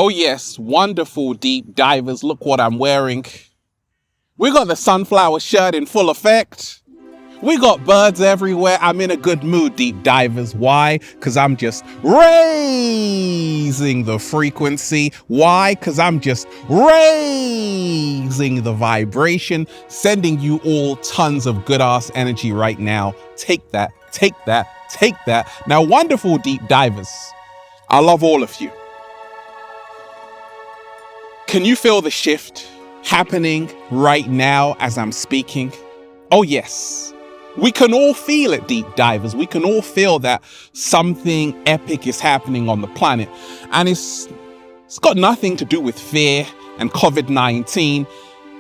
Oh yes, wonderful deep divers. Look what I'm wearing. We got the sunflower shirt in full effect. We got birds everywhere. I'm in a good mood, deep divers. Why? Because I'm just raising the frequency. Why? Because I'm just raising the vibration, sending you all tons of good ass energy right now. Take that, take that, take that. Now, wonderful deep divers, I love all of you. Can you feel the shift happening right now as I'm speaking? Oh yes. We can all feel it, deep divers. We can all feel that something epic is happening on the planet. And it's got nothing to do with fear and COVID-19.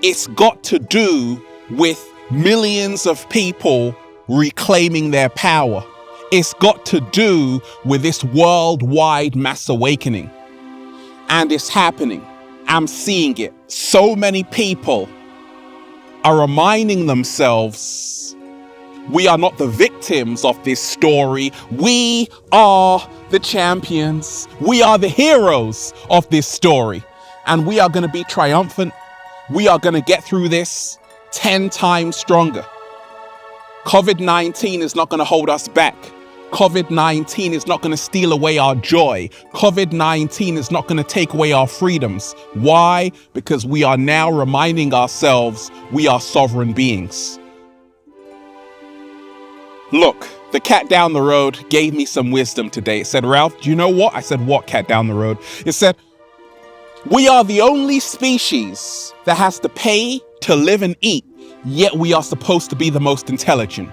It's got to do with millions of people reclaiming their power. It's got to do with this worldwide mass awakening. And it's happening. I'm seeing it. So many people are reminding themselves we are not the victims of this story. We are the champions. We are the heroes of this story. And we are going to be triumphant. We are going to get through this 10 times stronger. COVID-19 is not going to hold us back. COVID-19 is not going to steal away our joy. COVID-19 is not going to take away our freedoms. Why? Because we are now reminding ourselves we are sovereign beings. Look, the cat down the road gave me some wisdom today. It said, Ralph, do you know what? I said, what, cat down the road? It said, we are the only species that has to pay to live and eat, yet we are supposed to be the most intelligent.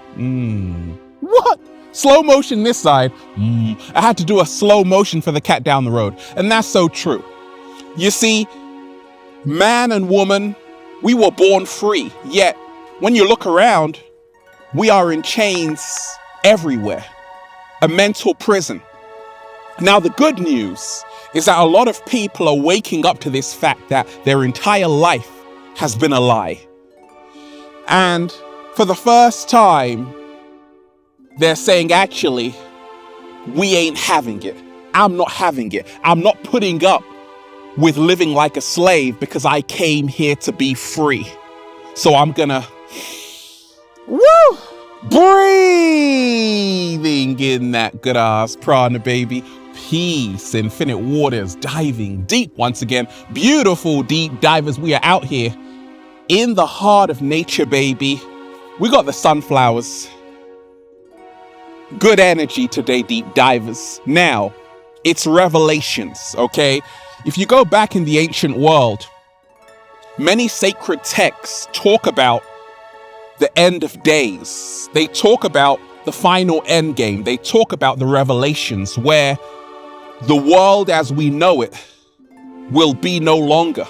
What? Slow motion this side. I had to do a slow motion for the cat down the road. And that's so true. You see, man and woman, we were born free. Yet, when you look around, we are in chains everywhere. A mental prison. Now, the good news is that a lot of people are waking up to this fact that their entire life has been a lie. And for the first time, they're saying, actually, we ain't having it. I'm not having it. I'm not putting up with living like a slave because I came here to be free. So I'm gonna, breathing in that good ass prana, baby. Peace, infinite waters, diving deep once again. Beautiful deep divers. We are out here in the heart of nature, baby. We got the sunflowers. Good energy today, deep divers. Now, it's revelations, okay? If you go back in the ancient world, many sacred texts talk about the end of days. They talk about the final end game. They talk about the revelations where the world as we know it will be no longer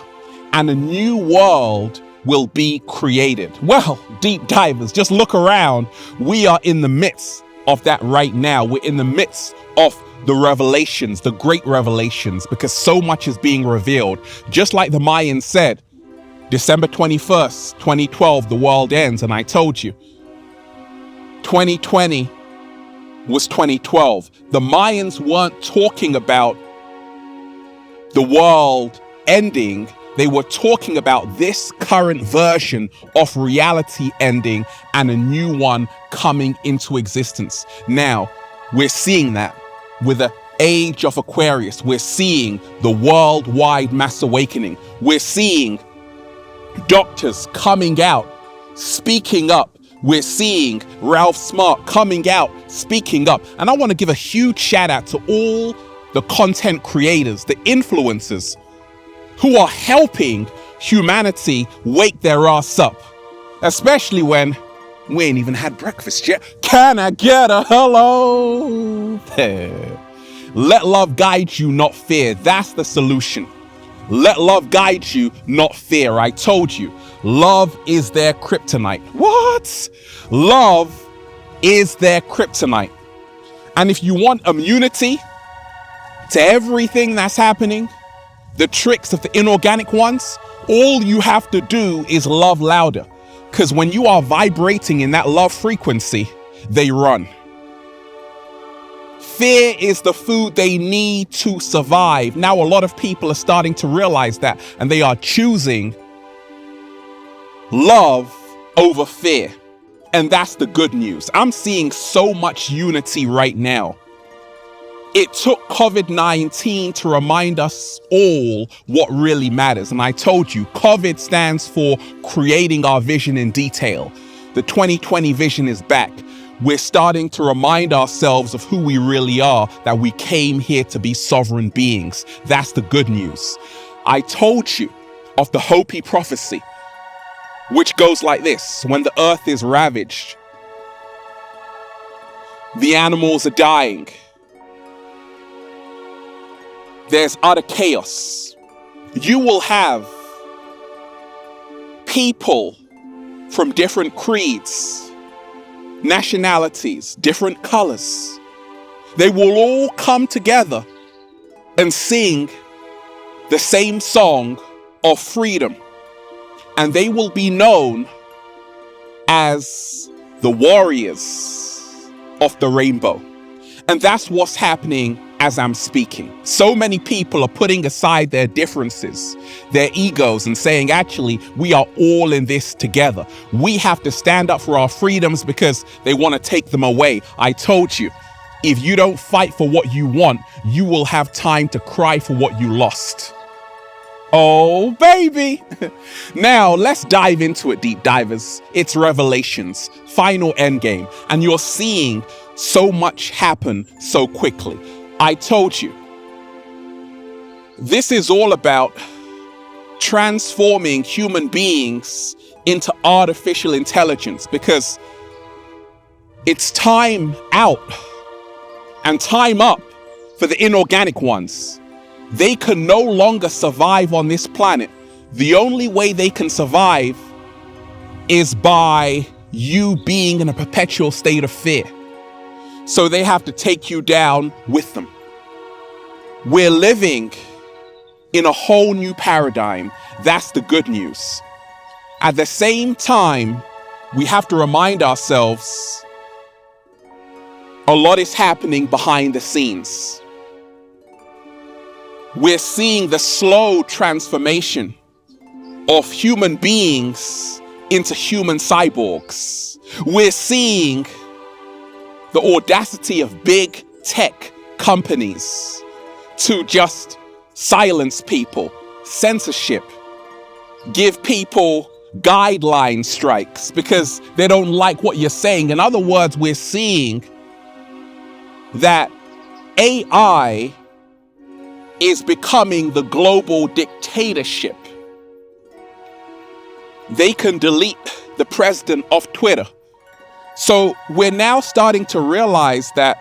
and a new world will be created. Well, deep divers, just look around. We are in the midst of that right now. We're in the midst of the revelations, the great revelations, because so much is being revealed. Just like the Mayans said, December 21st, 2012, the world ends. And I told you, 2020 was 2012. The Mayans weren't talking about the world ending. They were talking about this current version of reality ending and a new one coming into existence. Now, we're seeing that with the age of Aquarius. We're seeing the worldwide mass awakening. We're seeing doctors coming out, speaking up. We're seeing Ralph Smart coming out, speaking up. And I want to give a huge shout out to all the content creators, the influencers who are helping humanity wake their ass up. Especially when we ain't even had breakfast yet. Can I get a hello? Let love guide you, not fear. That's the solution. Let love guide you, not fear. I told you, love is their kryptonite. What? Love is their kryptonite. And if you want immunity to everything that's happening, the tricks of the inorganic ones, all you have to do is love louder. Because when you are vibrating in that love frequency, they run. Fear is the food they need to survive. Now, a lot of people are starting to realize that, and they are choosing love over fear. And that's the good news. I'm seeing so much unity right now. It took COVID-19 to remind us all what really matters. And I told you, COVID stands for creating our vision in detail. The 2020 vision is back. We're starting to remind ourselves of who we really are, that we came here to be sovereign beings. That's the good news. I told you of the Hopi prophecy, which goes like this: when the earth is ravaged, the animals are dying, there's utter chaos, you will have people from different creeds, nationalities, different colors. They will all come together and sing the same song of freedom. And they will be known as the warriors of the rainbow. And that's what's happening as I'm speaking. So many people are putting aside their differences, their egos, and saying, actually, we are all in this together. We have to stand up for our freedoms because they want to take them away. I told you, if you don't fight for what you want, you will have time to cry for what you lost. Oh, baby. Now, let's dive into it, deep divers. It's Revelations, final endgame, and you're seeing so much happen so quickly. I told you, this is all about transforming human beings into artificial intelligence, because it's time out and time up for the inorganic ones. They can no longer survive on this planet. The only way they can survive is by you being in a perpetual state of fear. So they have to take you down with them. We're living in a whole new paradigm. That's the good news. At the same time, we have to remind ourselves a lot is happening behind the scenes. We're seeing the slow transformation of human beings into human cyborgs. We're seeing the audacity of big tech companies to just silence people, censorship, give people guideline strikes because they don't like what you're saying. In other words, we're seeing that AI is becoming the global dictatorship. They can delete the president of Twitter. So we're now starting to realize that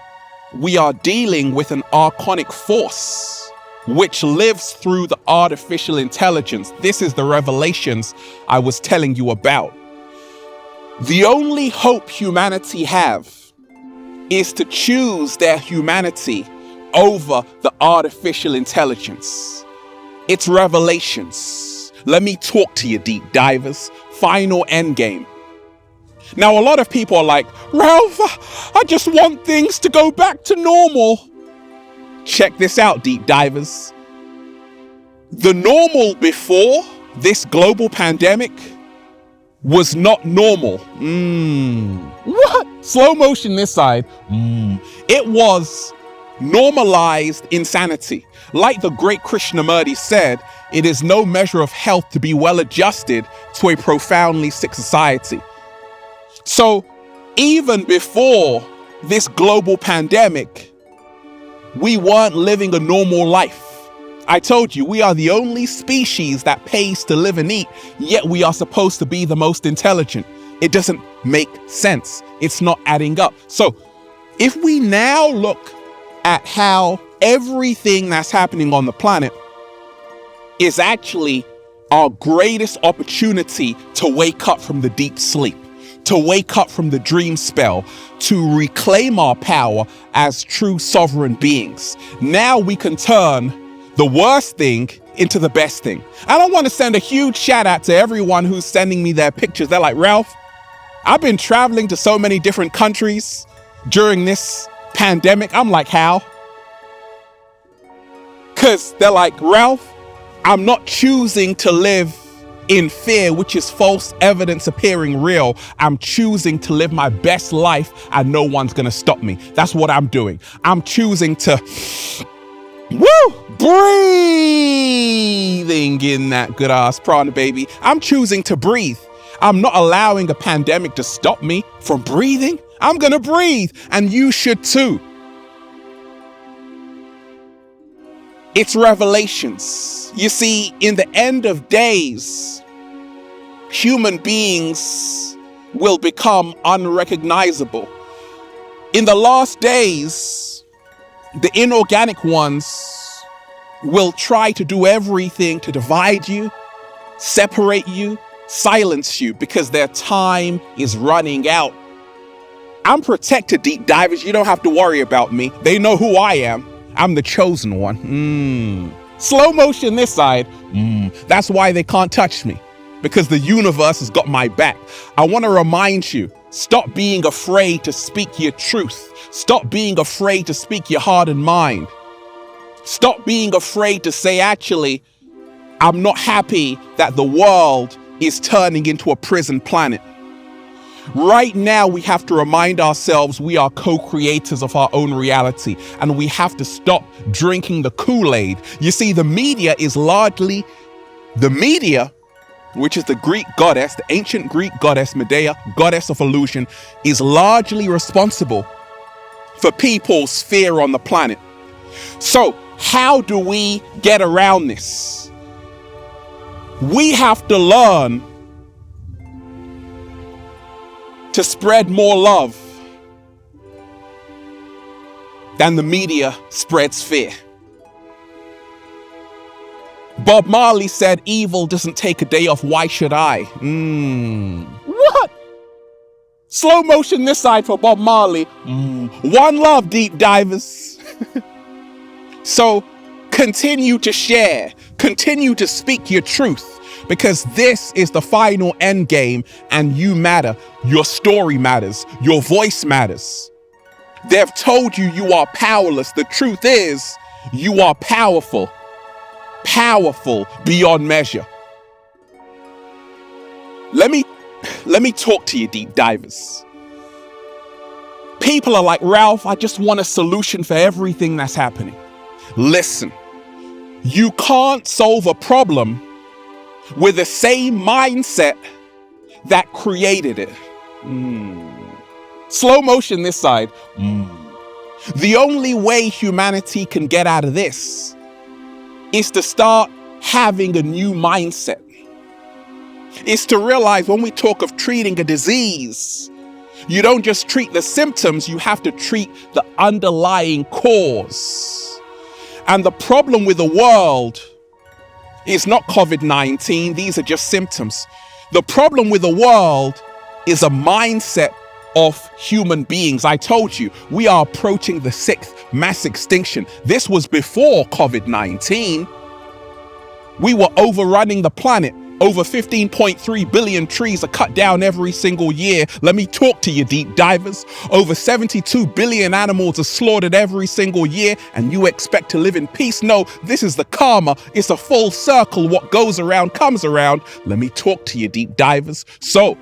we are dealing with an archonic force which lives through the artificial intelligence. This is the revelations I was telling you about. The only hope humanity have is to choose their humanity over the artificial intelligence. It's Revelations. Let me talk to you, deep divers. Final endgame. Now, a lot of people are like, Ralph, I just want things to go back to normal. Check this out, deep divers. The normal before this global pandemic was not normal. What? Slow motion this side. It was normalized insanity. Like the great Krishnamurti said, it is no measure of health to be well adjusted to a profoundly sick society. So even before this global pandemic, we weren't living a normal life. I told you, we are the only species that pays to live and eat, yet we are supposed to be the most intelligent. It doesn't make sense. It's not adding up. So if we now look at how everything that's happening on the planet is actually our greatest opportunity to wake up from the deep sleep, to wake up from the dream spell, to reclaim our power as true sovereign beings. Now we can turn the worst thing into the best thing. And I want to send a huge shout out to everyone who's sending me their pictures. They're like, Ralph, I've been traveling to so many different countries during this pandemic. I'm like, how? Because they're like, Ralph, I'm not choosing to live in fear, which is false evidence appearing real. I'm choosing to live my best life and no one's going to stop me. That's what I'm doing. I'm choosing to, breathing in that good ass prana, baby. I'm choosing to breathe. I'm not allowing a pandemic to stop me from breathing. I'm going to breathe, and you should too. It's revelations. You see, in the end of days, human beings will become unrecognizable. In the last days, the inorganic ones will try to do everything to divide you, separate you, silence you, because their time is running out. I'm protected, deep divers. You don't have to worry about me. They know who I am. I'm the chosen one. Slow motion this side. That's why they can't touch me, because the universe has got my back. I want to remind you, stop being afraid to speak your truth. Stop being afraid to speak your heart and mind. Stop being afraid to say, actually, I'm not happy that the world is turning into a prison planet. Right now, we have to remind ourselves we are co-creators of our own reality, and we have to stop drinking the Kool-Aid. You see, the media, which is the Greek goddess, the ancient Greek goddess Medea, goddess of illusion, is largely responsible for people's fear on the planet. So, how do we get around this? We have to learn to spread more love than the media spreads fear. Bob Marley said, evil doesn't take a day off, why should I? What? Slow motion this side for Bob Marley. One love, deep divers. So continue to share, continue to speak your truth, because this is the final end game, and you matter. Your story matters. Your voice matters. They've told you you are powerless. The truth is, you are powerful. Powerful beyond measure. Let me talk to you, deep divers. People are like, Ralph, I just want a solution for everything that's happening. Listen, you can't solve a problem with the same mindset that created it. Slow motion this side. The only way humanity can get out of this is to start having a new mindset. It's to realize when we talk of treating a disease, you don't just treat the symptoms, you have to treat the underlying cause. And the problem with the world is not COVID-19, these are just symptoms. The problem with the world is a mindset of human beings. I told you, we are approaching the 6th mass extinction. This was before COVID-19. We were overrunning the planet. Over 15.3 billion trees are cut down every single year. Let me talk to you, deep divers. Over 72 billion animals are slaughtered every single year, and you expect to live in peace? No, this is the karma. It's a full circle. What goes around comes around. Let me talk to you, deep divers. So,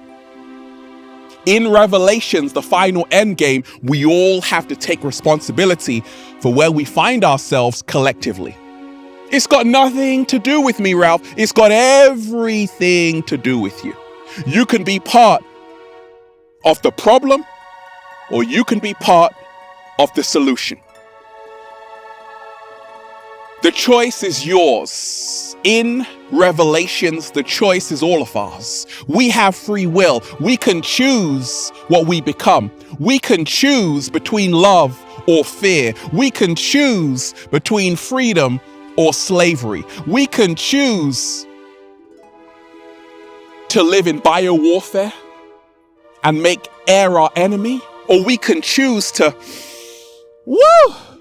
in Revelations, the final end game, we all have to take responsibility for where we find ourselves collectively. It's got nothing to do with me, Ralph. It's got everything to do with you. You can be part of the problem, or you can be part of the solution. The choice is yours. In Revelations, the choice is all of ours. We have free will. We can choose what we become. We can choose between love or fear. We can choose between freedom or slavery. We can choose to live in biowarfare and make air our enemy, or we can choose to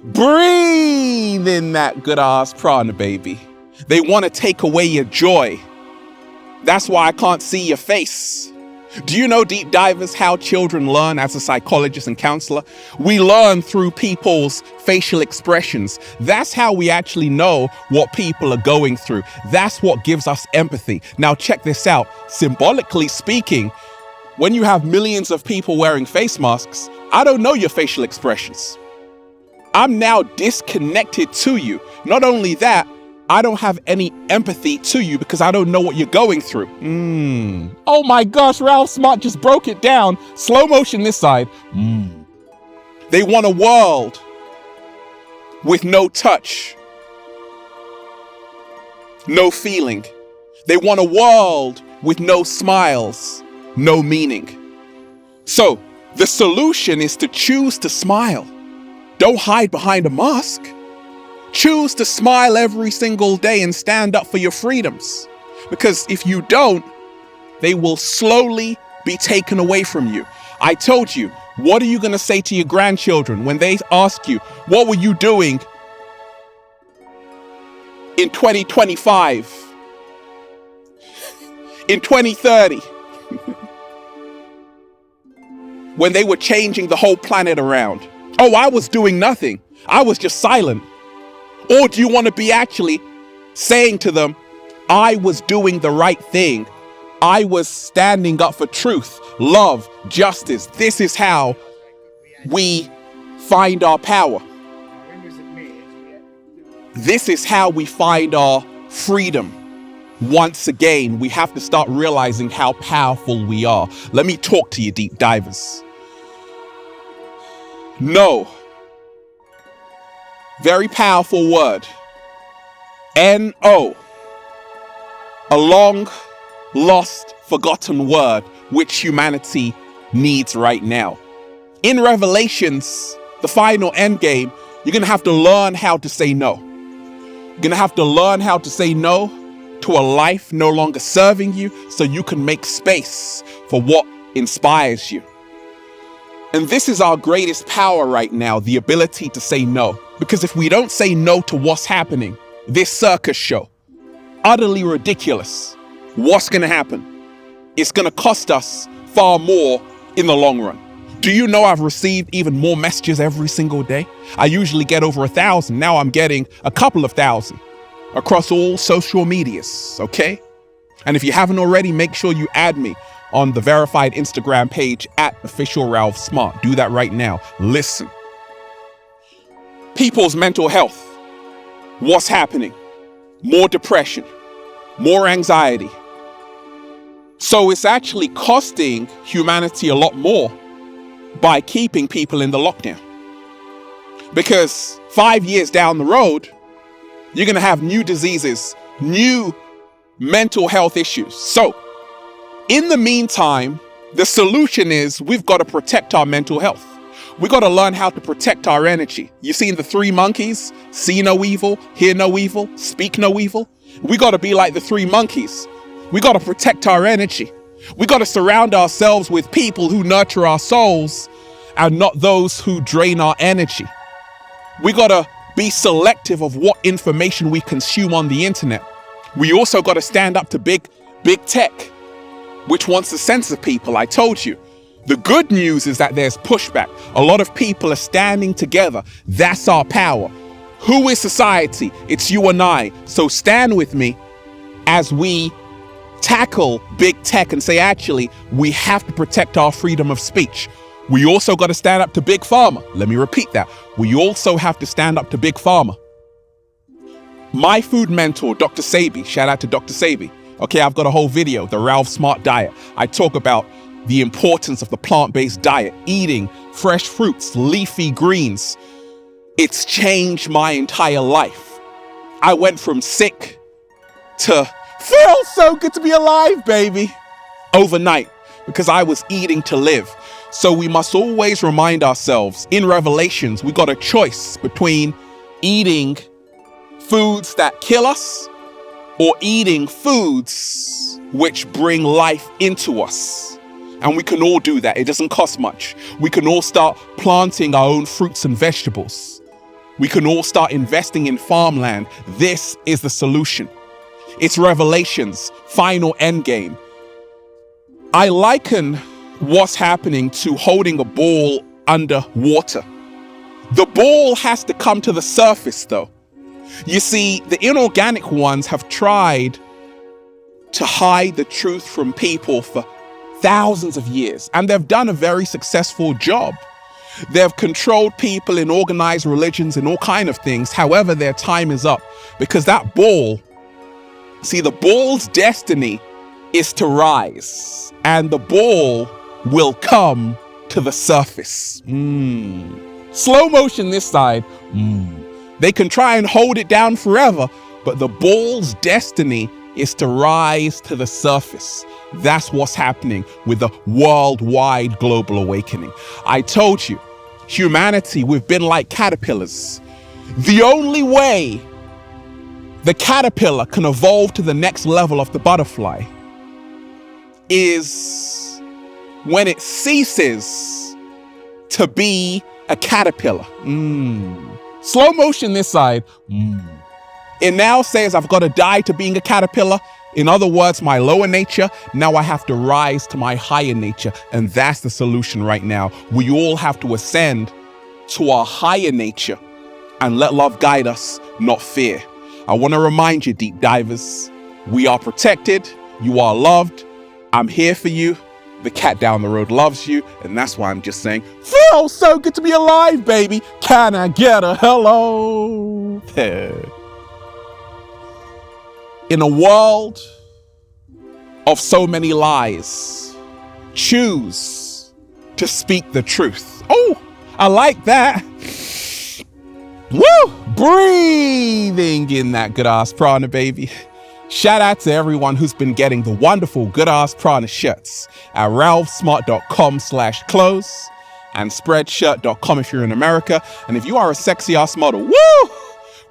breathe in that good ass prana, baby. They want to take away your joy. That's why I can't see your face. Do you know, deep divers, how children learn as a psychologist and counselor? We learn through people's facial expressions. That's how we actually know what people are going through. That's what gives us empathy. Now, check this out. Symbolically speaking, when you have millions of people wearing face masks, I don't know your facial expressions. I'm now disconnected to you. Not only that, I don't have any empathy to you because I don't know what you're going through. Oh my gosh, Ralph Smart just broke it down. Slow motion this side. They want a world with no touch, no feeling. They want a world with no smiles, no meaning. So the solution is to choose to smile. Don't hide behind a mask. Choose to smile every single day and stand up for your freedoms. Because if you don't, they will slowly be taken away from you. I told you, what are you going to say to your grandchildren when they ask you, what were you doing in 2025? In 2030? When they were changing the whole planet around? Oh, I was doing nothing. I was just silent. Or do you want to be actually saying to them, I was doing the right thing. I was standing up for truth, love, justice. This is how we find our power. This is how we find our freedom. Once again, we have to start realizing how powerful we are. Let me talk to you, deep divers. No. Very powerful word. N-O. A long, lost, forgotten word which humanity needs right now. In Revelations, the final endgame, you're going to have to learn how to say no. You're going to have to learn how to say no to a life no longer serving you so you can make space for what inspires you. And this is our greatest power right now, the ability to say no. Because if we don't say no to what's happening, this circus show, utterly ridiculous, what's going to happen? It's going to cost us far more in the long run. Do you know I've received even more messages every single day? I usually get over 1,000. Now I'm getting a couple of thousand across all social medias, okay? And if you haven't already, make sure you add me on the verified Instagram page @officialRalphSmart. Do that right now. Listen. People's mental health. What's happening? More depression, more anxiety. So it's actually costing humanity a lot more by keeping people in the lockdown. Because 5 years down the road, you're going to have new diseases, new mental health issues. So in the meantime, the solution is we've got to protect our mental health. We got to learn how to protect our energy. You seen the 3 monkeys? See no evil, hear no evil, speak no evil. We got to be like the 3 monkeys. We got to protect our energy. We got to surround ourselves with people who nurture our souls and not those who drain our energy. We got to be selective of what information we consume on the internet. We also got to stand up to big tech, which wants to censor people. I told you. The good news is that there's pushback. A lot of people are standing together. That's our power. Who is society? It's you and I. So stand with me as we tackle big tech and say, actually, we have to protect our freedom of speech. We also got to stand up to big pharma. Let me repeat that. We also have to stand up to big pharma. My food mentor, Dr. Sabi, shout out to Dr. Sabi. Okay, I've got a whole video, the Ralph Smart Diet. I talk about the importance of the plant-based diet, eating fresh fruits, leafy greens. It's changed my entire life. I went from sick to feels so good to be alive, baby, overnight, because I was eating to live. So we must always remind ourselves, in Revelations, we got a choice between eating foods that kill us or eating foods which bring life into us. And we can all do that. It doesn't cost much. We can all start planting our own fruits and vegetables. We can all start investing in farmland. This is the solution. It's Revelations, final endgame. I liken what's happening to holding a ball under water. The ball has to come to the surface though. You see, the inorganic ones have tried to hide the truth from people for thousands of years, and they've done a very successful job. They've controlled people in organized religions and all kind of things. However, their time is up because that ball, see, the ball's destiny is to rise, and the ball will come to the surface. Slow motion this side. They can try and hold it down forever, but the ball's destiny is to rise to the surface. That's what's happening with the worldwide global awakening. I told you, humanity, we've been like caterpillars. The only way the caterpillar can evolve to the next level of the butterfly is when it ceases to be a caterpillar. Slow motion this side. It now says I've got to die to being a caterpillar. In other words, my lower nature, now I have to rise to my higher nature. And that's the solution right now. We all have to ascend to our higher nature and let love guide us, not fear. I want to remind you, deep divers, we are protected. You are loved. I'm here for you. The cat down the road loves you. And that's why I'm just saying, feels so good to be alive, baby. Can I get a hello? In a world of so many lies, choose to speak the truth. Oh, I like that. Woo! Breathing in that good ass prana, baby. Shout out to everyone who's been getting the wonderful good ass prana shirts at ralphsmart.com/clothes and spreadshirt.com if you're in America. And if you are a sexy ass model, woo!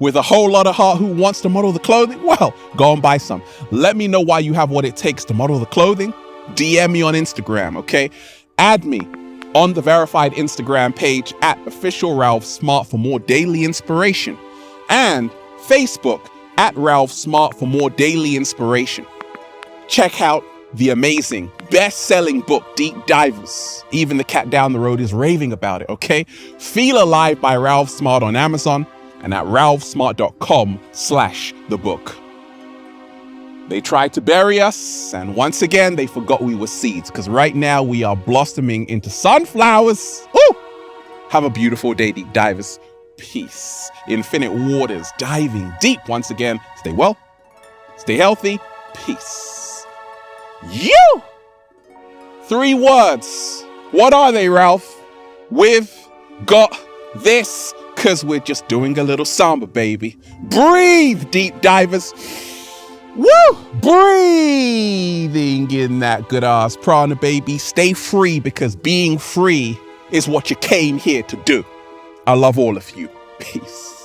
With a whole lot of heart who wants to model the clothing, well, go and buy some. Let me know why you have what it takes to model the clothing. DM me on Instagram, okay? Add me on the verified Instagram page at official Ralph Smart for more daily inspiration, and Facebook at Ralph Smart for more daily inspiration. Check out the amazing best-selling book, Deep Divers. Even the cat down the road is raving about it, okay? Feel Alive by Ralph Smart on Amazon and at ralphsmart.com/the book. They tried to bury us, and once again, they forgot we were seeds, because right now we are blossoming into sunflowers. Woo! Have a beautiful day, deep divers. Peace. Infinite waters, diving deep once again. Stay well, stay healthy, peace. You! 3 words. What are they, Ralph? We've got this, because we're just doing a little samba, baby. Breathe, deep divers. Woo! Breathing in that good ass prana, baby. Stay free, because being free is what you came here to do. I love all of you. Peace.